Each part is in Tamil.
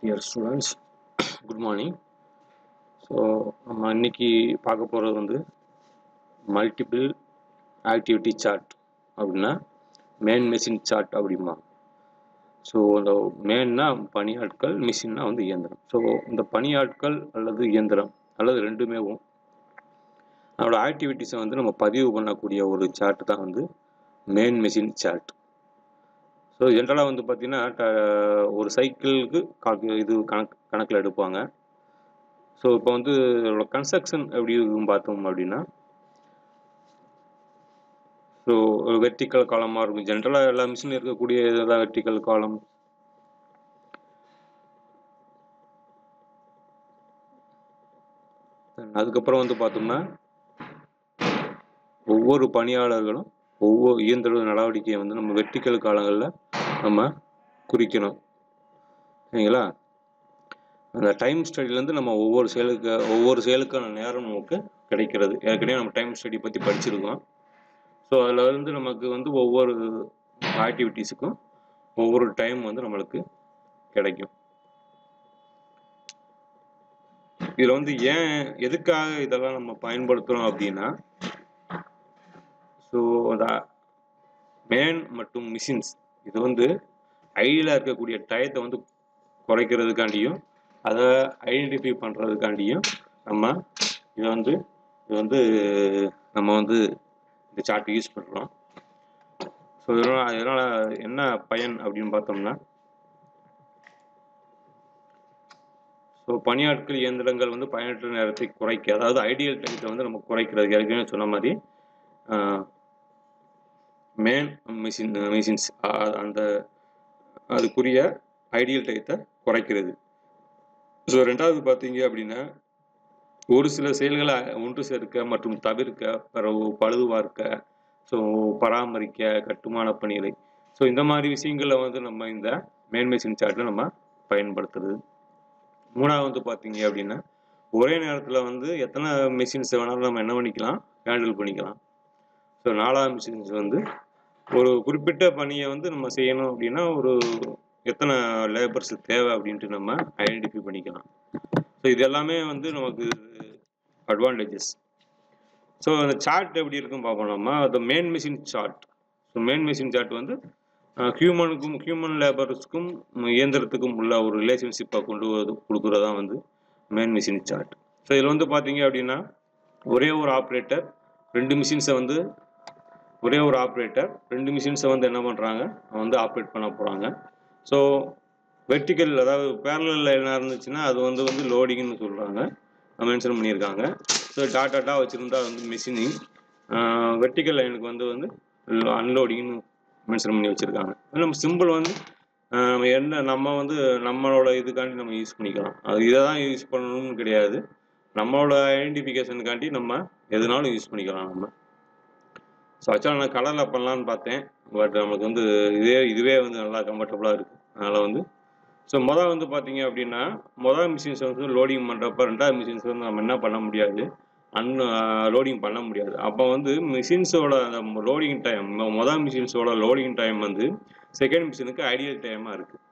Dear students, good morning. So, நம்ம இன்னைக்கு பார்க்க போகிறது வந்து மல்டிபிள் ஆக்டிவிட்டி சார்ட் அப்படின்னா மேன் மெஷின் சார்ட் அப்படிமா. ஸோ இந்த மேன்னா பணியாட்கள், மிஷின்னா வந்து இயந்திரம். ஸோ இந்த பணியாட்கள் அல்லது இயந்திரம் அல்லது ரெண்டுமேவும் அதோட ஆக்டிவிட்டிஸை வந்து நம்ம பதிவு பண்ணக்கூடிய ஒரு சார்ட் தான் வந்து மேன் மெஷின் சார்ட். ஸோ ஜென்ரலாக வந்து பார்த்திங்கன்னா ஒரு சைக்கிளுக்கு இது கணக்கில் எடுப்பாங்க. ஸோ இப்போ வந்து இதோட கன்ஸ்ட்ரக்ஷன் எப்படி இருக்கும் பார்த்தோம் அப்படின்னா, ஸோ வெர்டிக்கல் காலமாக இருக்கும். ஜென்ரலாக எல்லா மிஷினில் இருக்கக்கூடிய இதெல்லாம் வெர்டிக்கல் காலம். அதுக்கப்புறம் வந்து பார்த்தோம்னா ஒவ்வொரு பணியாளர்களும் ஒவ்வொரு இயந்திர நடவடிக்கையை வந்து நம்ம வெர்டிக்கல் காலங்களில் நம்ம குறிக்கணும். சரிங்களா? அந்த டைம் ஸ்டடியிலேருந்து நம்ம ஒவ்வொரு செயலுக்கான நேரம் நமக்கு கிடைக்கிறது. ஏற்கனவே நம்ம டைம் ஸ்டடி பற்றி படிச்சிருக்கோம். ஸோ அதில் வந்து நமக்கு வந்து ஒவ்வொரு ஆக்டிவிட்டீஸுக்கும் ஒவ்வொரு டைம் வந்து நம்மளுக்கு கிடைக்கும். இதில் வந்து எதுக்காக இதெல்லாம் நம்ம பயன்படுத்துகிறோம் அப்படின்னா, ஸோ அந்த மேன் மற்றும் மிஷின்ஸ் இது வந்து ஐடியலாக இருக்கக்கூடிய டயத்தை வந்து குறைக்கிறதுக்காண்டியும் அதை ஐடென்டிஃபை பண்ணுறதுக்காண்டியும் இதை வந்து நம்ம வந்து இந்த சார்ட் யூஸ் பண்ணுறோம். ஸோ இதனால் என்ன பயன் அப்படின்னு பார்த்தோம்னா, ஸோ பணியாட்கள் இயந்திரங்கள் வந்து பயனற்ற நேரத்தை குறைக்க, அதாவது ஐடியல் டயத்தை வந்து நம்ம குறைக்கிறது. ஏற்கனவே சொன்ன மாதிரி மேன் மிஷின்ஸ் அந்த அதுக்குரிய ஐடியல் டயத்தை குறைக்கிறது. ஸோ ரெண்டாவது பார்த்தீங்க அப்படின்னா, ஒரு சில செயல்களை ஒன்று சேர்க்க மற்றும் தவிர்க்க, பழுதுபார்க்க, ஸோ பராமரிக்க, கட்டுமான பணிகளை, ஸோ இந்த மாதிரி விஷயங்களை வந்து நம்ம இந்த மேன் மெஷின் சார்ட்டில் நம்ம பயன்படுத்துறது. மூணாவது வந்து பார்த்தீங்க அப்படின்னா, ஒரே நேரத்தில் வந்து எத்தனை மிஷின்ஸ் வேணாலும் நம்ம என்ன பண்ணிக்கலாம், ஹேண்டில் பண்ணிக்கலாம். ஸோ நாலாவது மிஷின்ஸ் வந்து ஒரு குறிப்பிட்ட பணியை வந்து நம்ம செய்யணும் அப்படின்னா எத்தனை லேபர்ஸ் தேவை அப்படின்ட்டு நம்ம ஐடென்டிஃபை பண்ணிக்கலாம். ஸோ இது எல்லாமே வந்து நமக்கு அட்வான்டேஜஸ். ஸோ அந்த சார்ட் எப்படி இருக்குன்னு பார்ப்போம் நம்ம. அது man machine chart. So man machine chart வந்து ஹியூமன் லேபர்ஸ்க்கும் இயந்திரத்துக்கும் உள்ள ஒரு ரிலேஷன்ஷிப்பை கொடுக்குறதா வந்து மேன் மெஷின் சார்ட். ஸோ இதில் வந்து பார்த்தீங்க அப்படின்னா, ஒரே ஒரு ஆப்ரேட்டர் ரெண்டு மிஷின்ஸை வந்து என்ன பண்ணுறாங்க, வந்து ஆப்ரேட் பண்ண போகிறாங்க. ஸோ வெர்டிக்கல், அதாவது பேரலில் என்ன இருந்துச்சுன்னா அது வந்து லோடிங்னு சொல்கிறாங்க, மென்ஷன் பண்ணியிருக்காங்க. ஸோ டாட்டா வச்சுருந்தா வந்து மிஷினிங், வெர்டிக்கல் லைனுக்கு வந்து அன்லோடிங்னு மென்ஷன் பண்ணி வச்சுருக்காங்க. நம்ம சிம்பிள் வந்து நம்ம வந்து நம்மளோட இதுக்காண்டி நம்ம யூஸ் பண்ணிக்கலாம். அது இதை தான் யூஸ் பண்ணணும்னு கிடையாது, நம்மளோட ஐடென்டிஃபிகேஷனுக்காண்டி நம்ம எதுனாலும் யூஸ் பண்ணிக்கலாம் நம்ம. ஸோ ஆக்சுவலாக நான் கலரில் பண்ணலான்னு பார்த்தேன், பட் நமக்கு வந்து இதுவே வந்து நல்லா கம்ஃபர்டபுளாக இருக்குது. அதனால் வந்து ஸோ வந்து பார்த்தீங்க அப்படின்னா, மிஷின்ஸ் வந்து லோடிங் பண்ணுறப்ப ரெண்டாவது மிஷின்ஸ் வந்து நம்ம என்ன பண்ண முடியாது, லோடிங் பண்ண முடியாது. அப்போ வந்து மிஷின்ஸோட அந்த லோடிங் டைம், மிஷின்ஸோட லோடிங் டைம் வந்து செகண்ட் மிஷினுக்கு ஐடியல் டைமாக இருக்குது.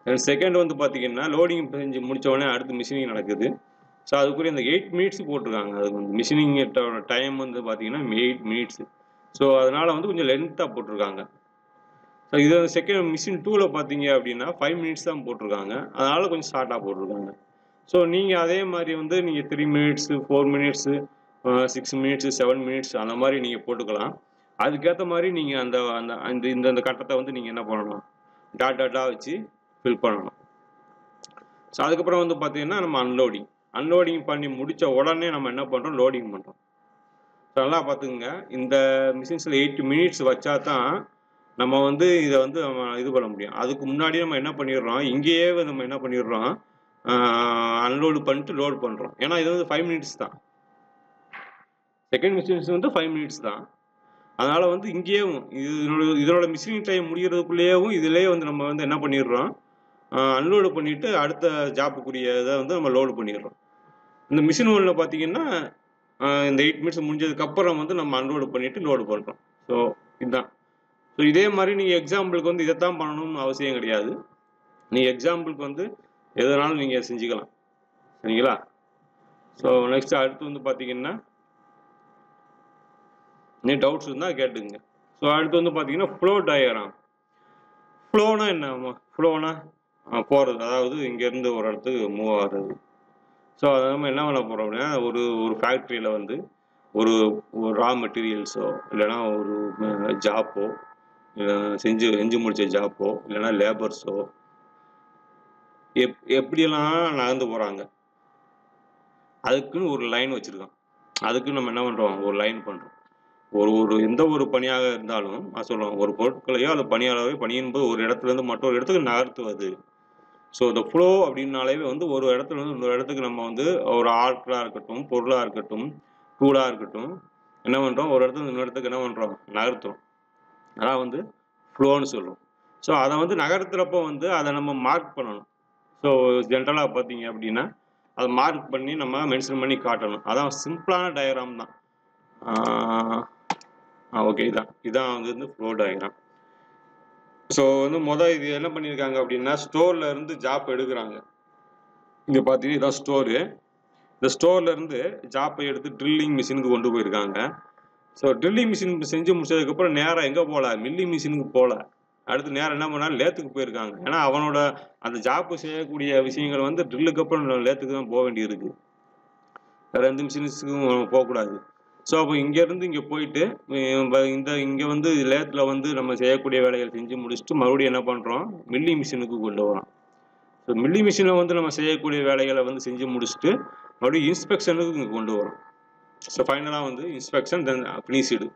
அண்ட் செகண்ட் வந்து பார்த்தீங்கன்னா லோடிங் செஞ்சு முடித்த உடனே அடுத்து மிஷினிங் நடக்குது. ஸோ அதுக்குரிய அந்த 8 மினிட்ஸ் போட்டிருக்காங்க. அதுக்கு வந்து மிஷினிங்கோட டைம் வந்து பார்த்தீங்கன்னா 8 மினிட்ஸ். ஸோ அதனால் வந்து கொஞ்சம் லென்த்தாக போட்டிருக்காங்க. ஸோ இது செகண்ட் மிஷின் 2ல் பார்த்தீங்க அப்படின்னா 5 மினிட்ஸ் தான் போட்டிருக்காங்க, அதனால் கொஞ்சம் ஷார்ட்டாக போட்டிருக்காங்க. ஸோ நீங்கள் அதே மாதிரி வந்து நீங்கள் 3 மினிட்ஸு, 4 மினிட்ஸு, 6 மினிட்ஸு, 7 மினிட்ஸ் அந்த மாதிரி நீங்கள் போட்டுக்கலாம். அதுக்கேற்ற மாதிரி நீங்கள் இந்த கட்டத்தை வந்து நீங்கள் என்ன பண்ணணும், டாட்டா வச்சு ஃபில் பண்ணணும். ஸோ அதுக்கப்புறம் வந்து பார்த்தீங்கன்னா நம்ம அன்லோடிங் பண்ணி முடித்த உடனே நம்ம என்ன பண்ணுறோம், லோடிங் பண்ணுறோம். ஸோ நல்லா பார்த்துக்குங்க, இந்த மிஷின்ஸில் 8 மினிட்ஸ் வச்சா தான் நம்ம வந்து இதை வந்து நம்ம இது பண்ண முடியும். அதுக்கு முன்னாடியே நம்ம என்ன பண்ணிடுறோம், இங்கேயே நம்ம என்ன பண்ணிடுறோம், அன்லோடு பண்ணிட்டு லோட் பண்ணுறோம். ஏன்னா இது வந்து 5 மினிட்ஸ் தான், செகண்ட் மிஷின்ஸ் வந்து 5 மினிட்ஸ் தான். அதனால் வந்து இங்கேயும் இதனோட மிஷினிங் டைம் முடிகிறதுக்குள்ளேயும் இதிலேயே வந்து நம்ம வந்து என்ன பண்ணிடுறோம், அன்லோடு பண்ணிவிட்டு அடுத்த ஜாப்புக்குரிய இதை வந்து நம்ம லோடு பண்ணிடுறோம். இந்த மிஷின் 1ல் பார்த்தீங்கன்னா இந்த 8 மினிட்ஸ் முடிஞ்சதுக்கப்புறம் வந்து நம்ம அன்லோடு பண்ணிவிட்டு லோடு பண்ணுறோம். ஸோ இதுதான். ஸோ இதே மாதிரி நீங்கள் எக்ஸாம்பிளுக்கு வந்து இதைத்தான் பண்ணணும்னு அவசியம் கிடையாது. நீ எக்ஸாம்பிளுக்கு வந்து எதுனாலும் நீங்கள் செஞ்சுக்கலாம். சரிங்களா? ஸோ நெக்ஸ்ட் அடுத்து வந்து பார்த்தீங்கன்னா நீ டவுட்ஸ் இருந்தால் கேட்டுங்க. ஸோ அடுத்து வந்து பார்த்தீங்கன்னா ஃப்ளோ டயக்ராம். ஃப்ளோனா என்ன? ஃப்ளோனா போகிறது, அதாவது இங்கேருந்து ஒரு இடத்துக்கு மூவ் ஆகிறது. ஸோ அதை நம்ம என்ன பண்ண போகிறோம் அப்படின்னா, ஒரு ஒரு ஃபேக்ட்ரியில் வந்து ஒரு ஒரு ரா மெட்டீரியல்ஸோ இல்லைனா ஒரு ஜாப்போ செஞ்சு முடித்த ஜாப்போ இல்லைனா லேபர்ஸோ எப்படியெல்லாம் நகர்ந்து போகிறாங்க, அதுக்குன்னு ஒரு லைன் வச்சுருக்கோம். அதுக்கு நம்ம என்ன பண்ணுறோம், ஒரு லைன் பண்ணுறோம். ஒரு எந்த ஒரு பணியாக இருந்தாலும் நான் சொல்லுவோம், ஒரு பொருட்களையோ அது பணியாளரையோ பணியின்போது ஒரு இடத்துலேருந்து மற்றொரு இடத்துக்கு நகர்த்துவது. ஸோ இந்த ஃப்ளோ அப்படின்னாலே வந்து ஒரு இடத்துல இருந்து இன்னொரு இடத்துக்கு நம்ம வந்து ஒரு ஆட்களாக இருக்கட்டும், பொருளாக இருக்கட்டும், டூலாக இருக்கட்டும், என்ன பண்ணுறோம், ஒரு இடத்துல இன்னொரு இடத்துக்கு என்ன பண்ணுறோம், நகர்த்துறோம். அதான் வந்து ஃப்ளோன்னு சொல்லுவோம். ஸோ அதை வந்து நகர்த்துறப்போ வந்து அதை நம்ம மார்க் பண்ணணும். ஸோ ஜென்ரலாக பார்த்தீங்க அப்படின்னா அதை மார்க் பண்ணி நம்ம மென்ஷன் பண்ணி காட்டணும். அதான் சிம்பிளான டயக்ராம் தான். ஓகே, இதான் வந்து ஃப்ளோ டயக்ராம். ஸோ வந்து இது என்ன பண்ணியிருக்காங்க அப்படின்னா, ஸ்டோர்ல இருந்து ஜாப் எடுக்கிறாங்க. இங்கே பார்த்தீங்கன்னா இதான் ஸ்டோரு. இந்த ஸ்டோர்ல இருந்து ஜாப்பை எடுத்து ட்ரில்லிங் மிஷினுக்கு கொண்டு போயிருக்காங்க. ஸோ ட்ரில்லிங் மிஷின் செஞ்சு முடிச்சதுக்கப்புறம் நேராக எங்கே போகல, மில்லிங் மிஷினுக்கு போகல. அடுத்து நேரம் என்ன பண்ணாலும் லேத்துக்கு போயிருக்காங்க. ஏன்னா அவனோட அந்த ஜாப்பு செய்யக்கூடிய விஷயங்கள் வந்து ட்ரில்லுக்கு அப்புறம் லேத்துக்கு தான் போக வேண்டியிருக்கு. வேற எந்த மிஷின்ஸுக்கும் போகக்கூடாது. ஸோ அப்போ இங்கேருந்து இங்கே போயிட்டு இங்கே வந்து லேத்தில் வந்து நம்ம செய்யக்கூடிய வேலைகள் செஞ்சு முடிச்சுட்டு மறுபடியும் என்ன பண்ணுறோம், மில்லிங் மிஷினுக்கு கொண்டு வரோம். ஸோ மில்லிங் மிஷினில் வந்து நம்ம செய்யக்கூடிய வேலைகளை வந்து செஞ்சு முடிச்சுட்டு மறுபடியும் இன்ஸ்பெக்ஷனுக்கு இங்கே கொண்டு வரோம். ஸோ ஃபைனலாக வந்து இன்ஸ்பெக்ஷன் தென் ஃபினிஷ்டு.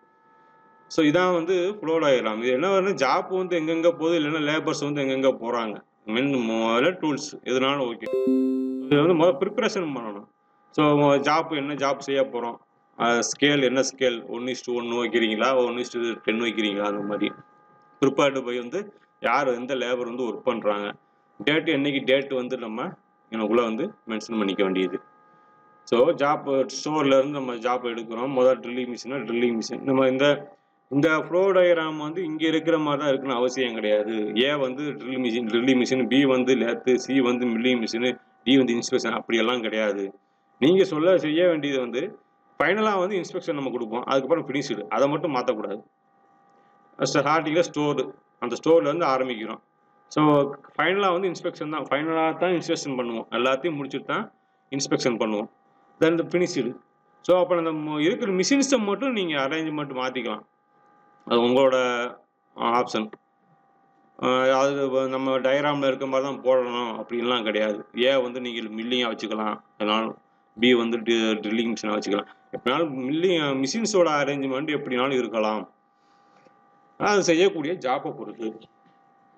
ஸோ இதான் வந்து ஃப்ளோ டயக்ராம். இது என்ன வருது, ஜாப் வந்து எங்கெங்கே போகுது, இல்லைன்னா லேபர்ஸ் வந்து எங்கெங்கே போகிறாங்க, முதல்ல டூல்ஸ் எதுனாலும் ஓகே. இது வந்து முதல்ல ப்ரிப்பரேஷன் பண்ணணும். ஸோ என்ன ஜாப் செய்ய போகிறோம், ஸ்கேல் என்ன ஸ்கேல், 1:1 வைக்கிறீங்களா, 1:10 வைக்கிறீங்களா, அந்த மாதிரி ப்ரிப்பேர்டு பை வந்து யார் எந்த லேபர் வந்து ஒர்க் பண்ணுறாங்க, என்னைக்கு டேட் வந்து நம்ம எனக்குள்ளே வந்து மென்ஷன் பண்ணிக்க வேண்டியது. ஸோ ஸ்டோர்லேருந்து நம்ம ஜாப் எடுக்கிறோம். முதல் ட்ரில்லிங் மிஷின் நம்ம இந்த ஃப்ளோ டயக்ராம் வந்து இங்கே இருக்கிற மாதிரி தான் இருக்குன்னு அவசியம் கிடையாது. ஏ வந்து ட்ரில்லிங் மிஷின், பி வந்து லேத்து, சி வந்து மில்லிங் மிஷினு, டி வந்து இன்ஸ்பெக்ஷன், அப்படியெல்லாம் கிடையாது. நீங்கள் செய்ய வேண்டியது வந்து ஃபைனலாக வந்து இன்ஸ்பெக்ஷன் நம்ம கொடுப்போம், அதுக்கப்புறம் ஃபினிஷ்டு. அதை மட்டும் மாற்றக்கூடாது. ஸ்டார்டிங்கில் ஸ்டோரு, அந்த ஸ்டோர்லேருந்து ஆரம்பிக்கிறோம். ஸோ ஃபைனலாக வந்து இன்ஸ்பெக்ஷன் தான். ஃபைனலாக தான் இன்ஸ்பெக்ஷன் பண்ணுவோம். எல்லாத்தையும் முடிச்சுட்டு தான் இன்ஸ்பெக்ஷன் பண்ணுவோம். தென் ஃபினிஷ்டு. ஸோ அப்போ அந்த இருக்கிற மிஷின்ஸை மட்டும் நீங்கள் அரேஞ்ச்மெண்ட் மாற்றிக்கலாம். அது உங்களோட ஆப்ஷன். அது நம்ம டயக்ராமில் இருக்க மாதிரி தான் போடணும் அப்படின்லாம் கிடையாது. ஏ வந்து நீங்கள் மில்லிங்காக வச்சுக்கலாம், அதனாலும் பி வந்து ட்ரில்லிங் மிஷினாக வச்சுக்கலாம். எப்படினாலும் மிஷின்ஸோட அரேஞ்ச்மெண்ட் எப்படினாலும் இருக்கலாம். அது செய்யக்கூடிய ஜாப்பை பொறுத்து.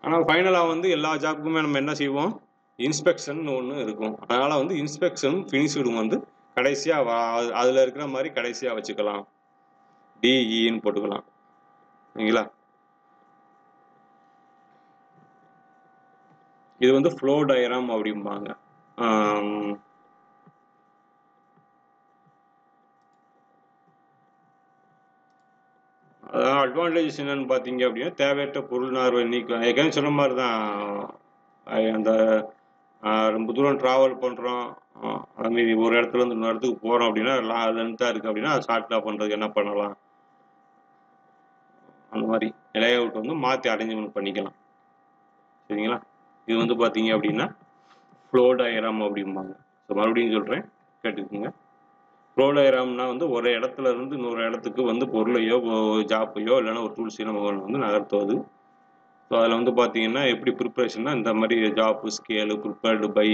ஆனால் ஃபைனலாக வந்து எல்லா ஜாப்புக்குமே நம்ம என்ன செய்வோம், இன்ஸ்பெக்ஷன் ஒன்று இருக்கும். அதனால் வந்து இன்ஸ்பெக்ஷன் ஃபினிஷ்டும் வந்து கடைசியாக அதில் இருக்கிற மாதிரி கடைசியாக வச்சுக்கலாம், டிஇன்னு போட்டுக்கலாம். சரிங்களா? இது வந்து ஃப்ளோ டயக்ராம் அப்படிம்பாங்க. அதான் அட்வான்டேஜஸ் என்னன்னு பார்த்தீங்க அப்படின்னா, தேவையற்ற பொருள் நார்வை நீக்கம். ஏற்கனவே சொன்ன மாதிரி தான், அந்த ரொம்ப தூரம் ட்ராவல் பண்ணுறோம், அதுமாரி ஒரு இடத்துல இருந்து இன்னொரு இடத்துக்கு போகிறோம் அப்படின்னா லென்த்தாக இருக்குது அப்படின்னா அது ஷார்ட்டாக பண்ணுறதுக்கு என்ன பண்ணலாம், அந்த மாதிரி லே அவுட் வந்து மாற்றி அரேஞ்ச்மெண்ட் பண்ணிக்கலாம். சரிங்களா? இது வந்து பார்த்தீங்க அப்படின்னா ஃப்ளோ டயக்ராம் அப்படிம்பாங்க. ஸோ மறுபடியும் சொல்கிறேன், கேட்டுக்குங்க. ஃப்ளோ டயக்ராம்னா வந்து ஒரு இடத்துல இருந்து இன்னொரு இடத்துக்கு வந்து பொருளையோ ஜாப்பையோ இல்லைன்னா ஒரு டூல்ஸையோ நம்ம வந்து நகர்த்துவது. ஸோ அதில் வந்து பார்த்தீங்கன்னா எப்படி ப்ரிப்பரேஷன்னா இந்த மாதிரி ஜாப்பு, ஸ்கேலு, ப்ரிப்பேர்டு பை,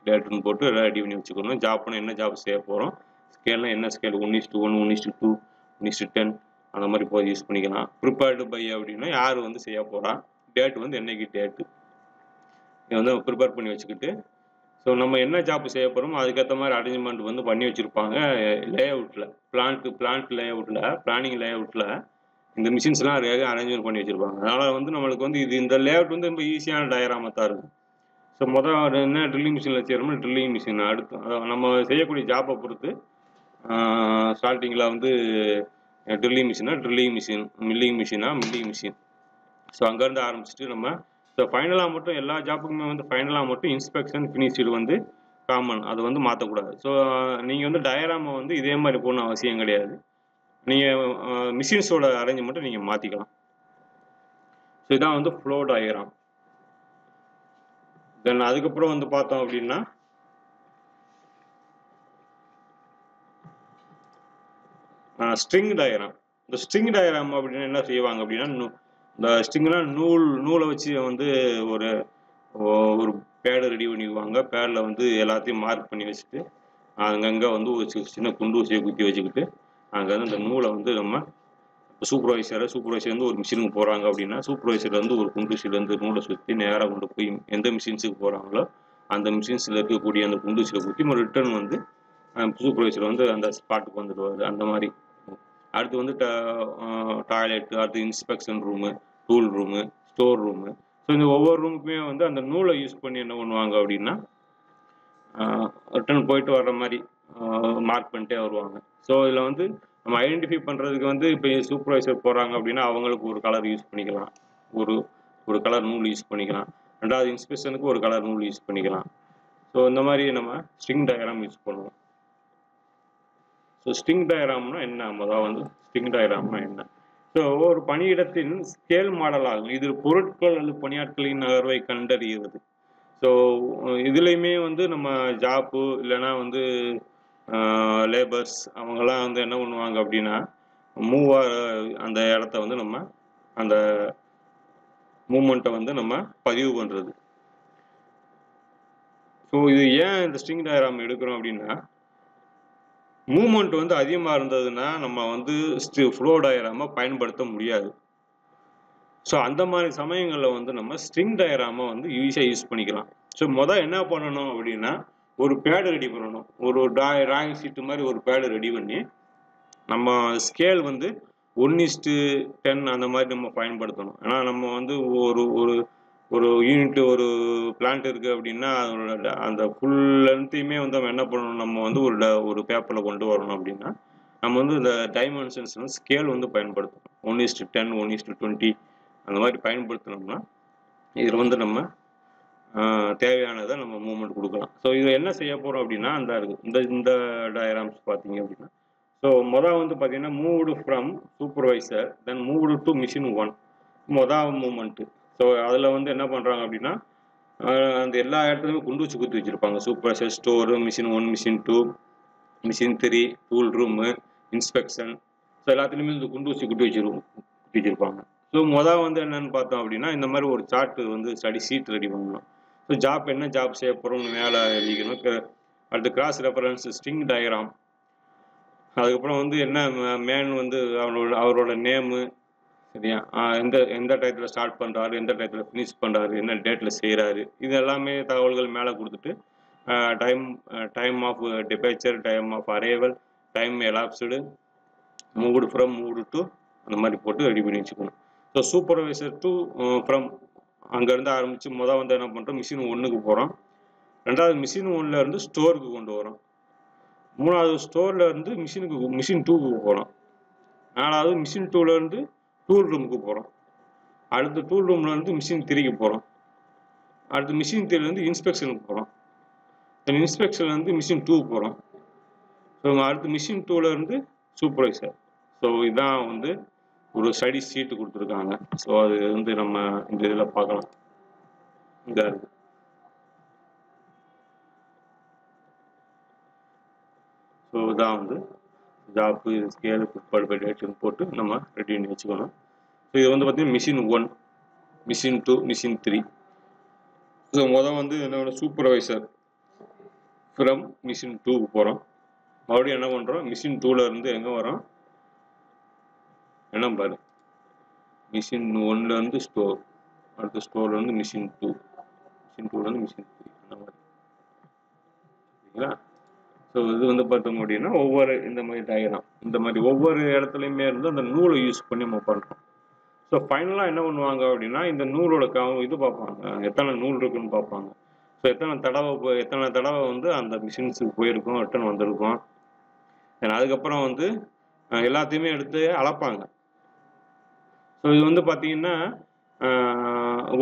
டேட்டுன்னு போட்டு ரெடி பண்ணி வச்சுக்கணும். ஜாப்னா என்ன ஜாப் செய்ய போகிறோம், ஸ்கேல்னா என்ன ஸ்கேல், 1:1, 1:2, 1:10 அந்த மாதிரி போய் யூஸ் பண்ணிக்கலாம். ப்ரிப்பேர்டு பை அப்படின்னா யார் வந்து செய்ய போகிறா, டேட் வந்து என்னைக்கு டேட்டு, இதை வந்து ப்ரிப்பேர் பண்ணி வச்சுக்கிட்டு, ஸோ நம்ம என்ன ஜாப் செய்ய போகிறோமோ அதுக்கேற்ற மாதிரி அரேஞ்ச்மெண்ட் வந்து பண்ணி வச்சுருப்பாங்க. லே அவுட்டில் பிளான்ட் லே அவுட்டில், பிளானிங் லே அவுட்டில் இந்த மிஷின்ஸ்லாம் அரேஞ்ச்மெண்ட் பண்ணி வச்சுருப்பாங்க. அதனால் வந்து நம்மளுக்கு வந்து இந்த லே அவுட் வந்து ரொம்ப ஈஸியான டயக்ராமாக தான் இருக்கும். ஸோ என்ன ட்ரில்லிங் மிஷினில் வச்சுக்கிறோமோ ட்ரில்லிங் மிஷின், அடுத்து நம்ம செய்யக்கூடிய ஜாப்பை பொறுத்து ஸ்டார்டிங்கில் வந்து drilling machine, milling machine. So அங்கேருந்து ஆரம்பிச்சுட்டு நம்ம ஸோ ஃபைனலாக மட்டும் எல்லா ஜாப்புக்குமே வந்து ஃபைனலாக மட்டும் இன்ஸ்பெக்ஷன் ஃபினிஷ்டு வந்து காமன், அது வந்து மாற்றக்கூடாது. ஸோ நீங்கள் வந்து டயராமை வந்து இதே மாதிரி போடணும் அவசியம் கிடையாது. நீங்கள் மிஷின்ஸோட அரேஞ்ச்மெண்ட்டை நீங்கள் மாற்றிக்கலாம். ஸோ இதான் வந்து ஃப்ளோ டயராம். தென் அதுக்கப்புறம் வந்து பார்த்தோம் அப்படின்னா ஸ்ட்ரிங் டயராம். இந்த ஸ்ட்ரிங் டயராம் அப்படின்னா என்ன செய்வாங்க அப்படின்னா, இந்த ஸ்ட்ரிங்னா நூலை வச்சு வந்து ஒரு ஒரு பேடு ரெடி பண்ணிக்குவாங்க. பேடில் வந்து எல்லாத்தையும் மார்க் பண்ணி வச்சுட்டு அங்கங்கே வந்து ஒரு சின்ன குண்டூசியை குத்தி வச்சுக்கிட்டு அங்கே வந்து அந்த நூலை வந்து நம்ம சூப்பர்வைசர் வந்து ஒரு மிஷினுக்கு போகிறாங்க அப்படின்னா சூப்பர்வைசர் வந்து ஒரு குண்டூசியிலேருந்து நூலை சுற்றி நேராக கொண்டு போய் எந்த மிஷின்ஸுக்கு போகிறாங்களோ அந்த மிஷின்ஸில் இருக்கக்கூடிய அந்த குண்டூசியில் குத்தி ரிட்டர்ன் வந்து சூப்பர்வைசர் வந்து அந்த ஸ்பாட்டுக்கு வந்துடுவார். அந்த மாதிரி அடுத்து வந்து டாய்லெட்டு, அடுத்து inspection room, tool room, store room. So இந்த ஒவ்வொரு ரூமுக்குமே வந்து அந்த நூலை யூஸ் பண்ணி என்ன பண்ணுவாங்க அப்படின்னா ரிட்டர்ன் போயிட்டு வர்ற மாதிரி மார்க் பண்ணிட்டே வருவாங்க. ஸோ இதில் வந்து நம்ம ஐடென்டிஃபை பண்ணுறதுக்கு வந்து இப்போ சூப்பர்வைசர் போகிறாங்க அப்படின்னா அவங்களுக்கு ஒரு கலர் யூஸ் பண்ணிக்கலாம், ஒரு கலர் நூல் யூஸ் பண்ணிக்கலாம். ரெண்டாவது இன்ஸ்பெக்ஷனுக்கு ஒரு கலர் நூல் யூஸ் பண்ணிக்கலாம். ஸோ இந்த மாதிரி நம்ம ஸ்ட்ரிங் டயராம் யூஸ் பண்ணுவோம். ஸோ ஸ்ட்ரிங் டயராம்னா என்ன, முதல் வந்து ஸ்ட்ரிங் டயராம்னா என்ன? ஸோ ஒரு பணியிடத்தின் ஸ்கேல் மாடல் ஆகும். இது பொருட்கள் அல்லது பணியாட்களின் நகர்வை கண்டறிகிறது. ஸோ இதுலேயுமே வந்து நம்ம ஜாப்பு இல்லைன்னா வந்து லேபர்ஸ் அவங்கெல்லாம் வந்து என்ன பண்ணுவாங்க அப்படின்னா அந்த இடத்த வந்து நம்ம அந்த மூமெண்ட்டை வந்து நம்ம பதிவு பண்ணுறது. ஸோ இது ஏன் இந்த ஸ்ட்ரிங் டயராம் எடுக்கிறோம் அப்படின்னா, மூமெண்ட் வந்து அதிகமாக இருந்ததுன்னா நம்ம வந்து ஃப்ளோ டயராமை பயன்படுத்த முடியாது. ஸோ அந்த மாதிரி சமயங்களில் வந்து நம்ம ஸ்ட்ரிங் டயராமை வந்து ஈஸியாக யூஸ் பண்ணிக்கலாம். ஸோ என்ன பண்ணணும் அப்படின்னா, ஒரு பேடு ரெடி பண்ணணும். ஒரு டிராயிங் ஷீட்டு மாதிரி ஒரு பேடு ரெடி பண்ணி நம்ம ஸ்கேல் வந்து 1:10 அந்த மாதிரி நம்ம பயன்படுத்தணும். ஏன்னா நம்ம வந்து ஒரு ஒரு ஒரு யூனிட் ஒரு பிளான்ட் இருக்குது அப்படின்னா அதோட அந்த ஃபுல் லென்த்தையுமே வந்து நம்ம என்ன பண்ணணும், நம்ம வந்து ஒரு பேப்பரில் கொண்டு வரணும் அப்படின்னா நம்ம வந்து இந்த டைமென்ஷன்ஸ் வந்து ஸ்கேல் வந்து பயன்படுத்தணும். 1:10, 1:20 அந்த மாதிரி பயன்படுத்தினோம்னா இதில் வந்து நம்ம தேவையானதை நம்ம மூவ்மெண்ட் கொடுக்கலாம். ஸோ இதில் என்ன செய்ய போகிறோம் அப்படின்னா அந்த இந்த டயராம்ஸ் பார்த்தீங்க அப்படின்னா, ஸோ வந்து பார்த்தீங்கன்னா moved from supervisor then moved to machine 1 movement. So அதில் வந்து என்ன பண்ணுறாங்க அப்படின்னா அந்த எல்லா இடத்துலையுமே குண்டு வச்சு குத்தி வச்சுருப்பாங்க. Supervisor, store, machine 1, machine 2, machine 3, tool room, inspection. So எல்லாத்துலேயுமே இந்த குண்டு வச்சு குத்தி வச்சுருப்பாங்க. ஸோ வந்து என்னென்னு பார்த்தோம் அப்படின்னா இந்த மாதிரி ஒரு சார்ட்டு வந்து ஸ்டடி ஷீட் ரெடி பண்ணணும். ஸோ என்ன ஜாப் செய்ய போகிறோம்னு மேலே எழுதிக்கணும். அடுத்து கிராஸ் ரெஃபரன்ஸ் ஸ்ட்ரிங் டயராம். அதுக்கப்புறம் வந்து என்ன மேன் வந்து அவரோட நேமு, சரியா, எந்த டயத்தில் ஸ்டார்ட் பண்ணுறாரு, எந்த டயத்தில் ஃபினிஷ் பண்ணுறாரு, என்ன டேட்டில் செய்கிறாரு, இது எல்லாமே தகவல்கள் மேலே கொடுத்துட்டு time of departure, time of arrival, time elapsed, moved from, moved to அந்த மாதிரி போட்டு ரெடி பண்ணி வச்சுக்கணும். ஸோ சூப்பர்வைசர் டு ஃப்ரம் அங்கேருந்து ஆரம்பித்து வந்து என்ன பண்ணுறோம், மிஷின் 1க்கு போகிறோம். ரெண்டாவது மிஷின் 1லேருந்து ஸ்டோருக்கு கொண்டு வரோம். மூணாவது ஸ்டோர்லேருந்து மிஷின் 2க்கு போகிறோம். நாலாவது மிஷின் 2லேருந்து டூல் ரூமுக்கு போகிறோம். அடுத்து டூல் ரூம்லேருந்து மிஷின் 3க்கு போகிறோம். அடுத்து மிஷின் 3லேருந்து இன்ஸ்பெக்ஷனுக்கு போகிறோம். இன்ஸ்பெக்ஷன்லேருந்து மிஷின் 2க்கு போகிறோம். ஸோ அடுத்து மிஷின் 2லேருந்து சூப்பர்வைசர். ஸோ இதான் வந்து ஒரு ஸ்டடி ஷீட்டு கொடுத்துருக்காங்க. ஸோ அது வந்து நம்ம இந்த இதில் பார்க்கலாம். இதாக இருக்குது. ஸோ இதான் வந்து ஜாப்பு, ஸ்கேலு, ப்ரிப்பேர்ட் பை டேட்னு போட்டு நம்ம ரெடி பண்ணி வச்சுக்கணும். ஸோ இது வந்து பார்த்தீங்கன்னா மிஷின் 1, மிஷின் 2, மிஷின் 3. ஸோ வந்து என்னோட சூப்பர்வைசர் ஃப்ரம் மிஷின் 2க்கு போகிறோம். மறுபடியும் என்ன பண்ணுறோம், மிஷின் 2லேருந்து எங்கே வரோம், என்ன பாரு, மிஷின் 1லேருந்து ஸ்டோர், அடுத்த ஸ்டோர்லேருந்து மிஷின் 2, மிஷின் 2லேருந்து மிஷின் 3 அந்த மாதிரி, சரிங்களா? ஸோ இது வந்து பார்த்தோம் அப்படின்னா இந்த மாதிரி டயராம் இந்த மாதிரி ஒவ்வொரு இடத்துலையுமே இருந்து அந்த நூலை யூஸ் பண்ணி நம்ம பண்ணுறோம். ஸோ ஃபைனலாக என்ன பண்ணுவாங்க அப்படின்னா இந்த நூலோட இது பார்ப்பாங்க, எத்தனை நூல் இருக்குன்னு பார்ப்பாங்க. ஸோ எத்தனை தடவை வந்து அந்த மிஷின்ஸுக்கு போயிருக்கோம், ரிட்டர்ன் வந்திருக்கோம். அதுக்கப்புறம் வந்து எல்லாத்தையுமே எடுத்து அளப்பாங்க. ஸோ இது வந்து பார்த்தீங்கன்னா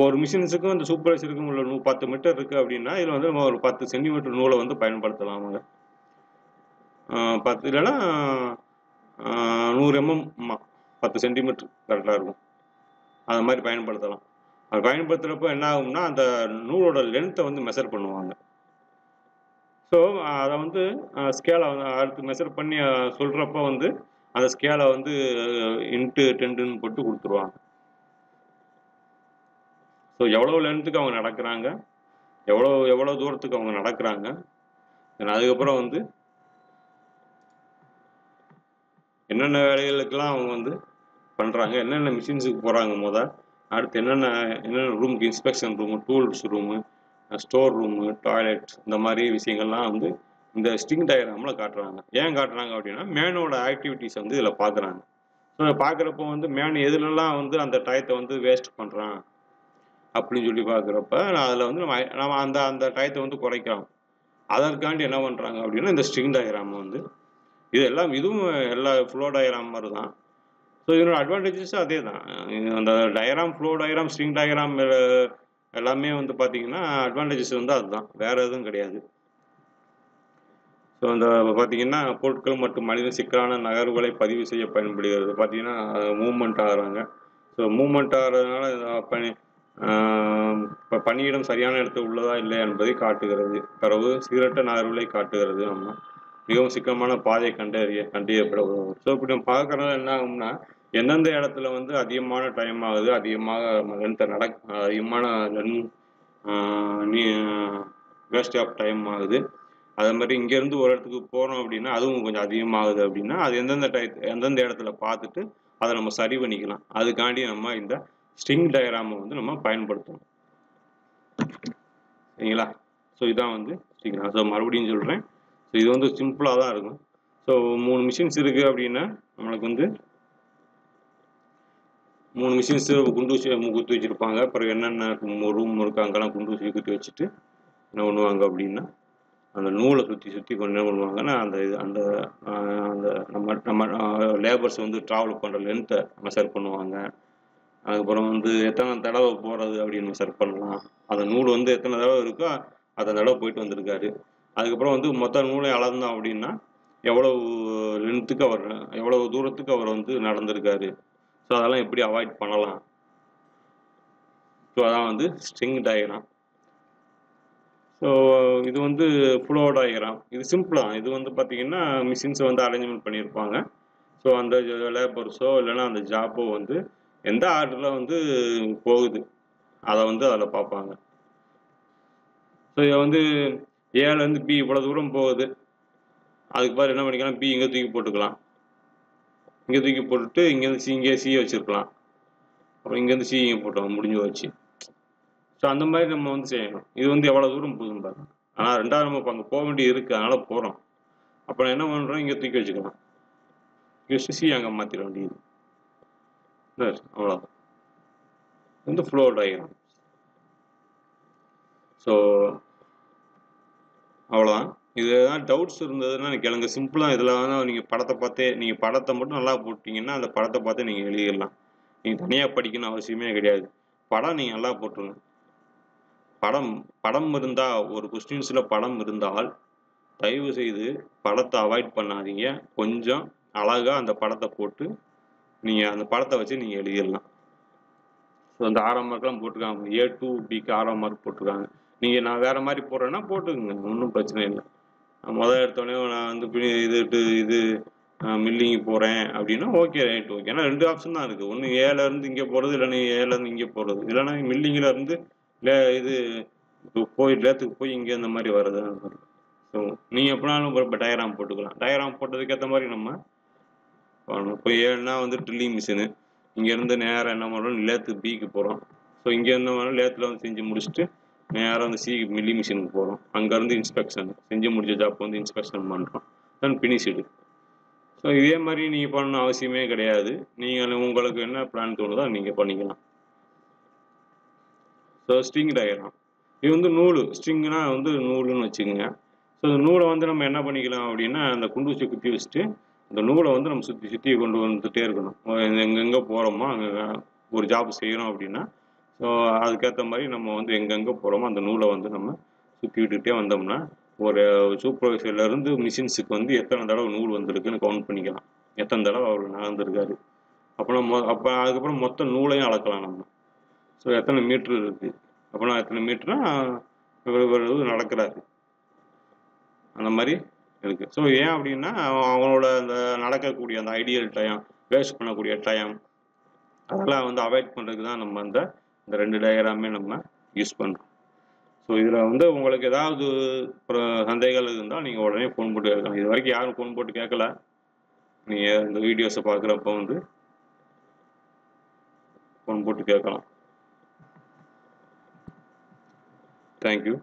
ஒரு மிஷின்ஸுக்கும் இந்த சூப்பர்வைசருக்கும் உள்ள 10 மீட்டர் இருக்குது அப்படின்னா இதில் வந்து நம்ம ஒரு 10 சென்டிமீட்டர் நூலை வந்து பயன்படுத்தலாம். அவங்க 10 இல்லைன்னா 100 mm 10 சென்டிமீட்டர் கரெக்டாக இருக்கும். அது மாதிரி பயன்படுத்தலாம். அது பயன்படுத்துகிறப்போ என்ன ஆகும்னா அந்த நூலோட லென்த்தை வந்து மெஷர் பண்ணுவாங்க. ஸோ அதை வந்து ஸ்கேலை வந்து அடுத்து மெஷர் பண்ணி சொல்கிறப்ப வந்து அந்த ஸ்கேலை வந்து இன்ட்டு 10ன்னு போட்டு கொடுத்துருவாங்க. ஸோ எவ்வளோ லென்த்துக்கு அவங்க நடக்கிறாங்க, எவ்வளோ தூரத்துக்கு அவங்க நடக்கிறாங்க, அதுக்கப்புறம் வந்து என்னென்ன வேலைகளுக்கெல்லாம் அவங்க வந்து பண்ணுறாங்க, என்னென்ன மிஷின்ஸுக்கு போகிறாங்க, அடுத்து என்னென்ன ரூமுக்கு inspection room, tools room, store room, toilet இந்த மாதிரி விஷயங்கள்லாம் வந்து இந்த ஸ்ட்ரிங் டயக்ராமில் காட்டுறாங்க. ஏன் காட்டுறாங்க அப்படின்னா மேனோட ஆக்டிவிட்டீஸ் வந்து இதில் பார்க்குறாங்க. ஸோ பார்க்குறப்போ வந்து மேன் எதுலெல்லாம் வந்து அந்த டயத்தை வந்து வேஸ்ட் பண்ணுறான் அப்படின்னு சொல்லி பார்க்குறப்ப அதில் வந்து நம்ம அந்த டயத்தை வந்து குறைக்கலாம். அதற்காண்டி என்ன பண்ணுறாங்க அப்படின்னா இந்த ஸ்ட்ரிங் டயக்ராம் வந்து இதுவும் எல்லா ஃப்ளோ டயக்ராம் மாதிரி தான். ஸோ இதனோட அட்வான்டேஜஸும் அதே தான். அந்த diagram, flow diagram, string diagram எல்லாமே வந்து பார்த்தீங்கன்னா அட்வான்டேஜஸ் வந்து அதுதான், வேறு எதுவும் கிடையாது. ஸோ அந்த பார்த்தீங்கன்னா பொருட்கள் மற்றும் மனித சிக்கலான நகர்வுகளை பதிவு செய்ய பயன்படுகிறது. பார்த்தீங்கன்னா மூவ்மெண்ட் ஆகிறாங்க. ஸோ மூவ்மெண்ட் ஆகிறதுனால இப்போ பணியிடம் சரியான இடத்துல உள்ளதா இல்லையா என்பதை காட்டுகிறது. பிறகு சீரற்ற நகர்வுகளை காட்டுகிறது. நம்ம மிகவும் சிக்கனமான பாதையை கண்டறியப்படுவது. ஸோ இப்படி நம்ம பார்க்குறது என்ன ஆகும்னா எந்தெந்த இடத்துல வந்து அதிகமான டைம் ஆகுது, அதிகமான வேஸ்ட் ஆஃப் டைம் ஆகுது, அதே மாதிரி இங்கேருந்து ஒரு இடத்துக்கு போகிறோம் அப்படின்னா அதுவும் கொஞ்சம் அதிகமாகுது அப்படின்னா அது எந்தெந்த இடத்துல பார்த்துட்டு அதை நம்ம சரி பண்ணிக்கலாம். அதுக்காண்டி நம்ம இந்த ஸ்ட்ரிங் டயக்ராமை வந்து நம்ம பயன்படுத்தணும். சரிங்களா? ஸோ இதான் வந்து ஸ்ட்ரிங். ஸோ மறுபடியும் சொல்கிறேன், ஸோ இது வந்து சிம்பிளாக தான் இருக்கும். ஸோ 3 மிஷின்ஸ் இருக்குது அப்படின்னா நம்மளுக்கு வந்து 3 மிஷின்ஸு குண்டூசி குத்தி வச்சுருப்பாங்க. அப்புறம் என்னென்ன ரூம் இருக்கோ அங்கெல்லாம் குண்டூசி குத்தி வச்சுட்டு என்ன பண்ணுவாங்க அப்படின்னா அந்த நூலை சுற்றி கொண்டு என்ன பண்ணுவாங்கன்னா அந்த நம்ம லேபர்ஸ் வந்து ட்ராவல் பண்ணுற லென்த்தை மெஷர் பண்ணுவாங்க. அதுக்கப்புறம் வந்து எத்தனை தடவை போகிறது அப்படின்னு மெஷர் பண்ணலாம். அந்த நூல் வந்து எத்தனை தடவை இருக்கோ அத்தனை தடவை போயிட்டு வந்திருக்காரு. அதுக்கப்புறம் வந்து மொத்த நூலை அளந்தோம் அப்படின்னா எவ்வளவு தூரத்துக்கு அவர் வந்து நடந்திருக்காரு. ஸோ அதெல்லாம் எப்படி அவாய்ட் பண்ணலாம். ஸோ அதான் வந்து ஸ்ட்ரிங் டயக்ராம். ஸோ இது வந்து ஃப்ளோ டயக்ராம். இது சிம்பிளாக இது வந்து பார்த்தீங்கன்னா மிஷின்ஸை வந்து அரேஞ்ச்மெண்ட் பண்ணியிருப்பாங்க. ஸோ அந்த லேபர்ஸோ இல்லைன்னா அந்த ஜாப்போ வந்து எந்த ஆர்டரில் வந்து போகுது அதை வந்து அதில் பார்ப்பாங்க. ஸோ இதை வந்து ஏலேருந்து பி இவ்வளோ தூரம் போகுது, அதுக்கு பாரு என்ன பண்ணிக்கலாம், பி இங்கே தூக்கி போட்டுக்கலாம், இங்கே தூக்கி போட்டுட்டு இங்கே சி வச்சுருக்கலாம், அப்புறம் இங்கேருந்து சி இங்கே போட்டோம், முடிஞ்சு போச்சு. ஸோ அந்த மாதிரி நம்ம வந்து செய்யணும். இது வந்து எவ்வளோ தூரம் போகுதுன்னு பாருங்க. ஆனால் ரெண்டாவது நம்ம இப்போ அங்கே போக வேண்டியது இருக்குது, அதனால் போகிறோம். அப்புறம் என்ன பண்ணுறோம், இங்கே தூக்கி வச்சுக்கலாம், வச்சு சி அங்கே மாற்றிட வேண்டியது. அவ்வளோதான் வந்து ஃப்ளோ டயக்ராம். ஸோ அவ்வளோதான். இது எதாவது டவுட்ஸ் இருந்ததுன்னா கேளுங்க. சிம்பிளாக இதில் வந்து நீங்கள் படத்தை மட்டும் நல்லா போட்டிங்கன்னா அந்த படத்தை பார்த்து நீங்கள் எழுதிடலாம். நீங்கள் தனியாக படிக்கணும்னு அவசியமே கிடையாது. படம் நீங்கள் நல்லா போட்டுருங்க. படம் இருந்தால் ஒரு கொஸ்டின்ஸில் படம் இருந்தால் தயவு செய்து படத்தை அவாய்ட் பண்ணாதீங்க. கொஞ்சம் அழகாக அந்த படத்தை போட்டு நீங்கள் அந்த படத்தை வச்சு நீங்கள் எழுதிடலாம். ஸோ அந்த 6 மார்க்லாம் போட்டிருக்காங்க. A to Bக்கு 6 மார்க் போட்டிருக்காங்க. நீங்கள் நான் வேறு மாதிரி போடுறேன்னா போட்டுக்குங்க, ஒன்றும் பிரச்சனை இல்லை. முதல் எடுத்தோடனே நான் வந்து இது மில்லிங்கு போகிறேன் அப்படின்னா ஓகே, ரைட், ஓகே. ஏன்னா 2 ஆப்ஷன் தான் இருக்குது. ஒன்று ஏலேருந்து இங்கே போகிறது, இல்லைன்னா ஏலேருந்து இங்கே போகிறது, இல்லைன்னா மில்லிங்கில் இருந்து இது லேத்துக்கு போய் இங்கே இந்த மாதிரி வருது. ஸோ நீங்கள் எப்படினாலும் இப்போ டயக்ராம் போட்டுக்கலாம். டயக்ராம் போட்டதுக்கேற்ற மாதிரி நம்ம பண்ணணும். இப்போ ஏன்னா வந்து ட்ரில்லிங் மிஷினு இங்கேருந்து நேராக என்ன பண்ணுறோம், லேத்து பிக்கு போகிறோம். ஸோ இங்கேருந்து லேத்தில் வந்து செஞ்சு முடிச்சுட்டு நேராக வந்து சி மில்லி மிஷினுக்கு போகிறோம். அங்கேருந்து இன்ஸ்பெக்ஷன் செஞ்சு முடிச்ச ஜாப் வந்து இன்ஸ்பெக்ஷன் பண்ணுறோம், தென் ஃபினிஷ்டு. ஸோ இதே மாதிரி நீங்கள் பண்ணணும் அவசியமே கிடையாது. நீங்கள் உங்களுக்கு என்ன பிளான் தோணுதோ நீங்கள் பண்ணிக்கலாம். ஸோ ஸ்ட்ரிங் டயக்ராம் இது வந்து நூல், ஸ்ட்ரிங்குனா வந்து நூலுன்னு வச்சுக்கோங்க. ஸோ இந்த நூலை வந்து நம்ம என்ன பண்ணிக்கலாம் அப்படின்னா அந்த குண்டூசி குத்தி வச்சுட்டு அந்த நூலை வந்து நம்ம சுற்றி கொண்டு வந்துகிட்டே இருக்கணும். எங்கெங்கே போகிறோமோ அங்கே ஒரு ஜாப் செய்கிறோம் அப்படின்னா ஸோ அதுக்கேற்ற மாதிரி நம்ம வந்து எங்கெங்கே போகிறோமோ அந்த நூலை வந்து நம்ம சுற்றி விட்டுக்கிட்டே வந்தோம்னா ஒரு சூப்பர்வைசர்லேருந்து மிஷின்ஸுக்கு வந்து எத்தனை தடவை நூல் வந்திருக்குன்னு கவுண்ட் பண்ணிக்கலாம், எத்தனை தடவை அவர் நகர்ந்துருக்காரு. அப்போ அதுக்கப்புறம் மொத்த நூலையும் அளக்கலாம் நம்ம. ஸோ எத்தனை மீட்ரு இருக்குது அப்படின்னா எத்தனை மீட்டர்னா இவ்வளவு நடக்கிறாரு அந்த மாதிரி இருக்குது. ஸோ ஏன் அப்படின்னா அவங்களோட அந்த நடக்கக்கூடிய அந்த ஐடியல் டைம், வேஸ்ட் பண்ணக்கூடிய டைம், அதெல்லாம் வந்து அவாய்ட் பண்ணுறதுக்கு தான் நம்ம இந்த 2 டயக்ராமே நம்ம யூஸ் பண்ணுறோம். ஸோ இதில் வந்து உங்களுக்கு ஏதாவது சந்தேகங்கள் இருந்தால் நீங்கள் உடனே ஃபோன் போட்டு கேட்கலாம். இது வரைக்கும் யாரும் ஃபோன் போட்டு கேட்கல. நீங்கள் இந்த வீடியோஸை பார்க்குறப்ப வந்து ஃபோன் போட்டு கேட்கலாம். தேங்க்யூ.